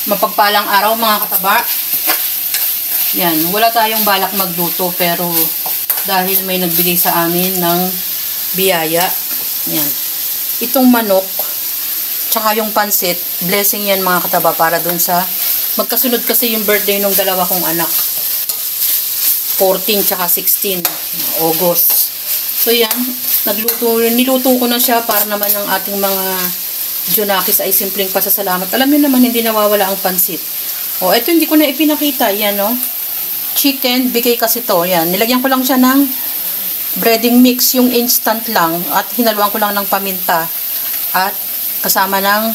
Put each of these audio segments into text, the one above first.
Mapagpalang araw mga kataba. Yan, wala tayong balak magluto pero dahil may nagbigay sa amin ng biyaya. Yan. Itong manok tsaka yung pansit, blessing yan mga kataba para dun sa magkasunod kasi yung birthday ng dalawa kong anak. 14 tsaka 16 August. So yan, niluto ko na siya para naman ang ating mga Junakis ay simpleng pasasalamat. Alam niyo naman, hindi nawawala ang pansit. O, ito hindi ko na ipinakita. Yan, no? Chicken, bigay kasi to. Yan, nilagyan ko lang siya ng breading mix, yung instant lang. At hinaluan ko lang ng paminta. At kasama ng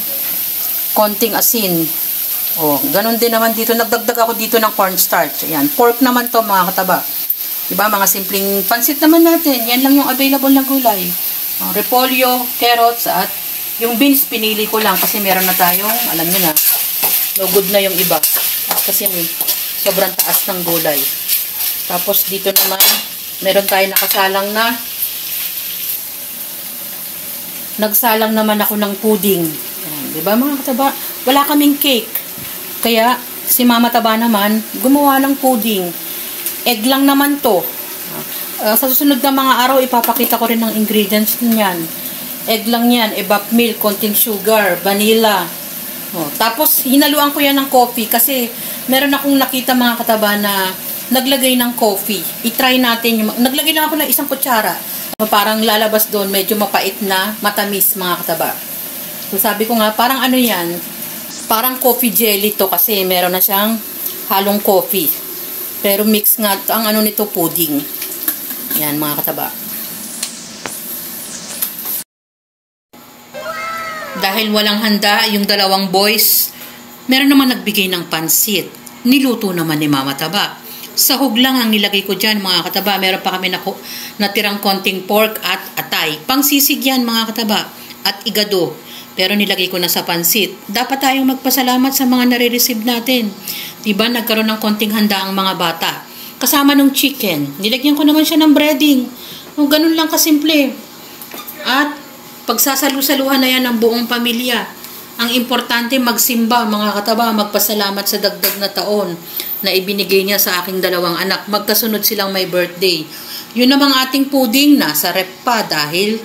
konting asin. O, ganun din naman dito. Nagdagdag ako dito ng cornstarch. Yan, pork naman to mga kataba. Diba, mga simpleng pansit naman natin. Yan lang yung available na gulay. Repolyo, carrots, at yung beans, pinili ko lang kasi meron na tayong, alam niyo na, no good na yung iba. Kasi sobrang taas ng gulay. Tapos dito naman, meron tayong nakasalang na, nagsalang naman ako ng pudding. Diba mga kataba? Wala kaming cake. Kaya, si Mama Taba naman, gumawa ng pudding. Egg lang naman to. Sa susunod na mga araw, ipapakita ko rin ng ingredients niyan. Egg lang yan, evap milk, konting sugar, vanilla. Tapos, hinaluan ko yan ng coffee kasi meron akong nakita mga kataba na naglagay ng coffee. I-try natin. Naglagay lang ako ng isang kutsara. Parang lalabas doon, medyo mapait na, matamis mga kataba. So, sabi ko nga, parang ano yan, parang coffee jelly to kasi meron na siyang halong coffee. Pero mix nga, ang ano nito, pudding. Yan mga kataba. Dahil walang handa, yung dalawang boys, meron naman nagbigay ng pansit. Niluto naman ni Mama Taba. Sahog lang ang nilagay ko dyan, mga kataba. Meron pa kami natirang konting pork at atay. Pangsisig yan, mga kataba. At igado. Pero nilagay ko na sa pansit. Dapat tayong magpasalamat sa mga nare-receive natin. Diba, nagkaroon ng konting handa ang mga bata. Kasama ng chicken. Nilagyan ko naman siya ng breading. Ganun lang kasimple. At pagsasalu-saluhan na yan ng buong pamilya. Ang importante magsimba, mga kataba, magpasalamat sa dagdag na taon na ibinigay niya sa aking dalawang anak. Magkasunod silang may birthday. Yun namang ating pudding, nasa rep pa dahil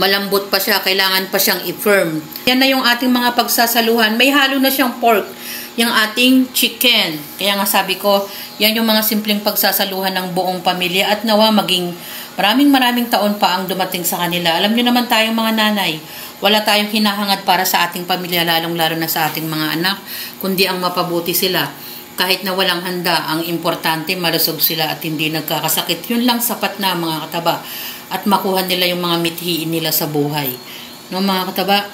malambot pa siya, kailangan pa siyang i-firm. Yan na yung ating mga pagsasaluhan. May halo na siyang pork, yung ating chicken. Kaya nga sabi ko, yan yung mga simpleng pagsasaluhan ng buong pamilya at nawa maging maraming taon pa ang dumating sa kanila. Alam niyo naman tayong mga nanay, wala tayong hinahangad para sa ating pamilya, lalong-lalo na sa ating mga anak, kundi ang mapabuti sila. Kahit na walang handa, ang importante malusog sila at hindi nagkakasakit. Yun lang sapat na mga kataba. At makuha nila yung mga mithiin nila sa buhay. No mga kataba?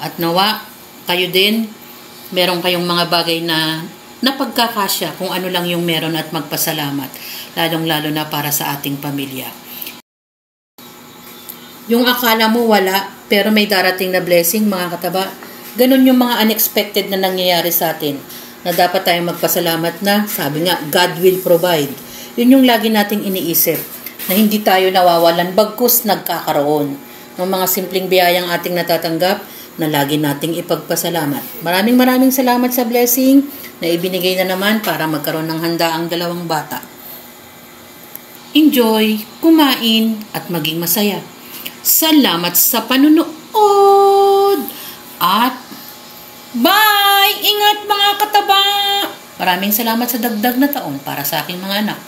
At nawa, kayo din, meron kayong mga bagay na napagkakasya kung ano lang yung meron at magpasalamat. Lalong-lalo na para sa ating pamilya. Yung akala mo wala, pero may darating na blessing, mga kataba. Ganun yung mga unexpected na nangyayari sa atin. Na dapat tayong magpasalamat na, sabi nga, God will provide. Yun yung lagi nating iniisip. Na hindi tayo nawawalan, bagkus nagkakaroon. Ng mga simpleng biyayang ating natatanggap, na lagi nating ipagpasalamat. Maraming salamat sa blessing na ibinigay na naman para magkaroon ng handa ang dalawang bata. Enjoy, kumain, at maging masaya. Salamat sa panunood at bye! Ingat mga kataba! Maraming salamat sa dagdag na taon para sa aking mga anak.